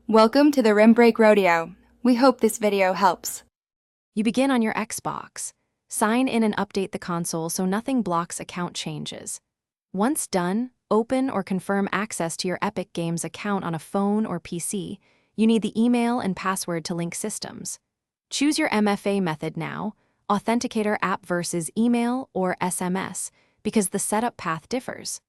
Welcome to the Rim Break Rodeo. We hope this video helps. You begin on your Xbox. Sign in and update the console so nothing blocks account changes. Once done, open or confirm access to your Epic Games account on a phone or PC. You need the email and password to link systems. Choose your MFA method now, Authenticator app versus email or SMS, because the setup path differs.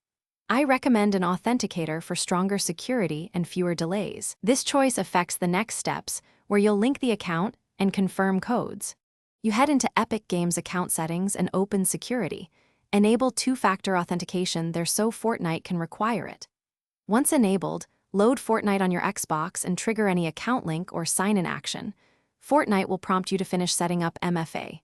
I recommend an authenticator for stronger security and fewer delays. This choice affects the next steps, where you'll link the account and confirm codes. You head into Epic Games account settings and open security. Enable two-factor authentication there so Fortnite can require it. Once enabled, load Fortnite on your Xbox and trigger any account link or sign-in action. Fortnite will prompt you to finish setting up MFA.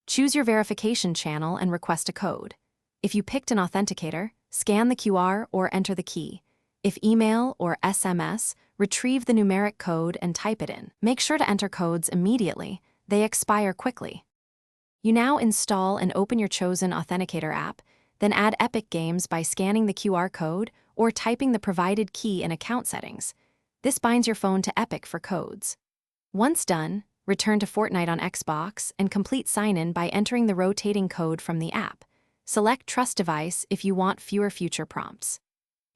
Choose your verification channel and request a code. If you picked an authenticator, scan the QR or enter the key. If email or SMS, retrieve the numeric code and type it in. Make sure to enter codes immediately. They expire quickly. You now install and open your chosen authenticator app, then add Epic Games by scanning the QR code or typing the provided key in account settings. This binds your phone to Epic for codes. Once done, return to Fortnite on Xbox and complete sign-in by entering the rotating code from the app. Select Trust Device if you want fewer future prompts.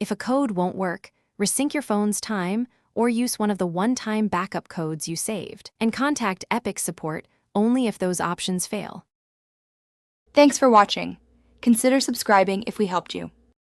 If a code won't work, resync your phone's time or use one of the one-time backup codes you saved, and contact Epic support only if those options fail. Thanks for watching. Consider subscribing if we helped you.